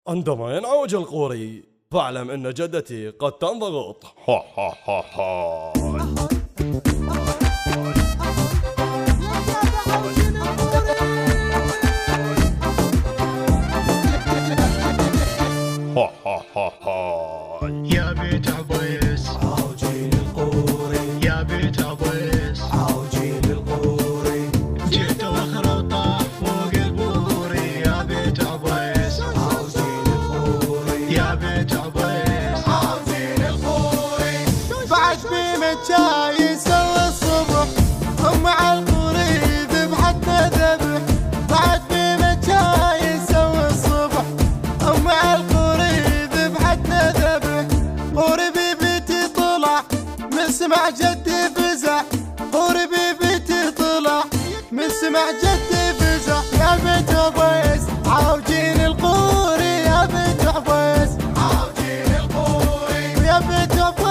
عندما ينعوج القوري فاعلم أن جدتي قد تنضغط. ها ها ها ها. ها ها ها ها. يا بيت عبيس عوجين القوري، يا بيت عبيس عوجين القوري، جيت وخر وطاح فوق البوري. يا بيت عبيس عوجين القوري، يا بيت عبيس عوجين القوري. بعد بيمة جاي يسوي الصبح مع القوري ذبحتنا ذبح. بعد بيمة جاي يسوي الصبح مع القوري ذبحتنا ذبح. قوري بيبيتي طلع مسمع جدي فزع، قوري بيبيتي طلع مسمع جدي فزع. يا بيت عبيس عوجين القوري، يا بيت عبيس عوجين القوري، يا بيت عبيس.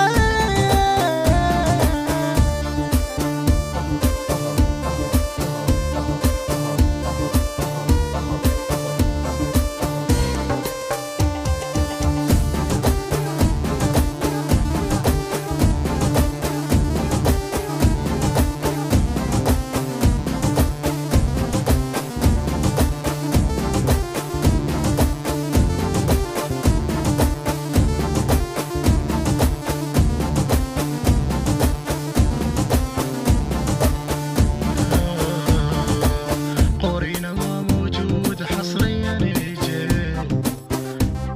قورينا ما موجود حصريا يجي،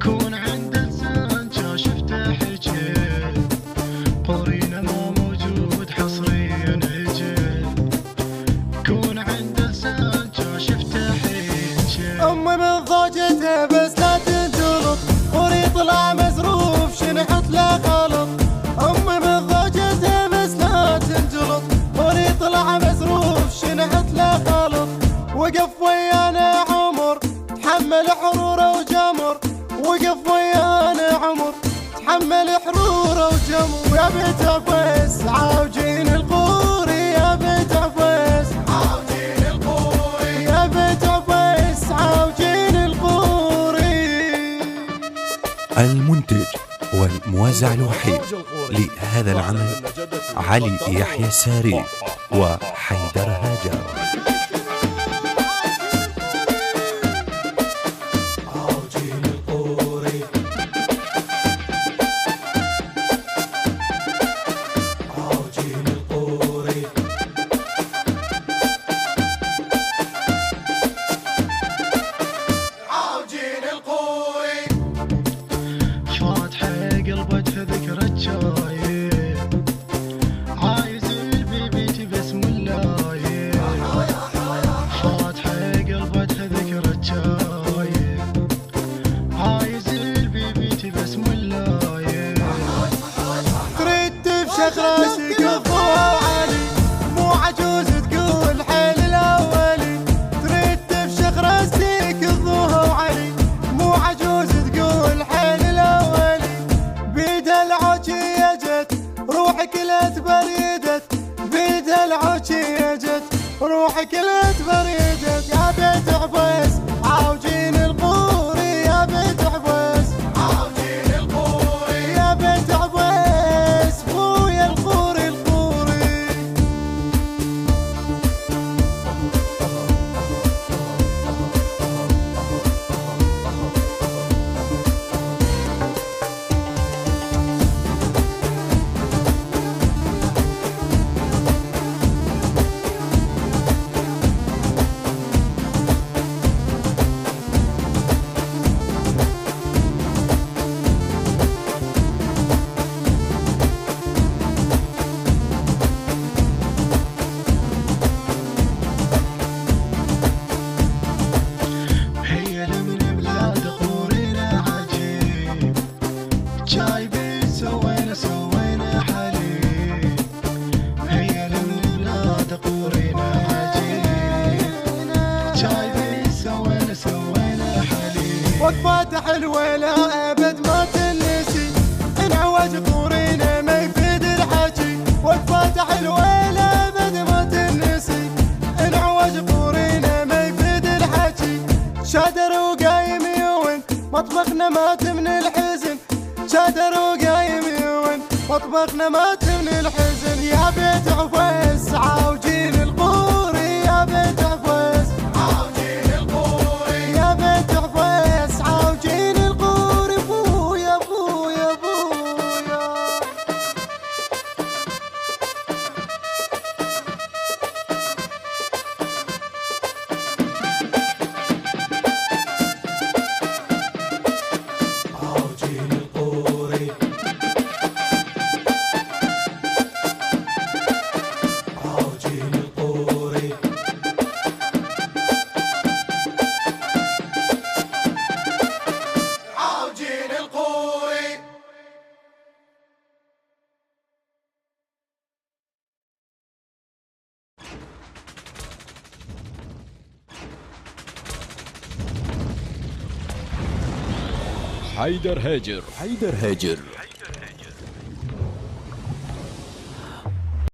كون عند لسان جاش افتح يجي. قورينا ما موجود حصريا يجي، كون عند لسان جاش افتح يجي. أمي من ضوجتها بس لا تنجلط، قوري طلع مزروف شنحت له غلط. أمي من ضوجتها بس لا تنجلط، قوري طلع مزروف شنحت له غلط. وقف ويانا عمر تحمل حروره وجمر، وقف ويانا عمر تحمل حروره وجمر. يا بيت عبيس عاوجين القوري، يا بيت عبيس عوجين القوري، يا بيت عبيس عاوجين القوري. المنتج والموزع الوحيد لهذا العمل علي يحيى الساري وحيدر هاجر. عوجين القوري، عوجين القوري، عوجين القوري. فاتحة قلبتها ذكرى الجاي، عايز البيبي بسم الله. فاتحة قلبتها ذكرى الجاي، عايز البيبي بسم الله. تريد تفشخ راسك الضوء علي، مو عجوز تقول حيل الاولي. تريد تفشخ راسك الضوء علي، مو عجوز تقول حيل الاولي. بيد العوجية جت روحك لا تبريدت، بيد العوجية جت روحك لا تبريدت. يا بيت عبيس عاوجين القوري، يا بيت عبيس عوجين القوري، يا بيت عبيس خويا القوري القوري. هي من بلاد قورينا عجيب، جايبين سوينا حليب. هي من بلاد قورينا عجيب، جايبين سوينا حليب. وقفات حلوة لا أبد ما تنسي، انعوج قورينا ما يفيد الحكي. وقفات حلوة لا أبد ما تنسي، انعوج قورينا ما يفيد الحكي. شادر وقايم يون مطبخنا مات من الحزن شادر وقايم يون مطبخنا مات من الحزن يا بيت عفيس عاوجين القوري يا بيت عفيس عاوجين القوري يا بيت عفيس عاوجين القوري بويا بويا بويا عاوجين القوري عاوجين القوري عاوجين القوري حيدر هاجر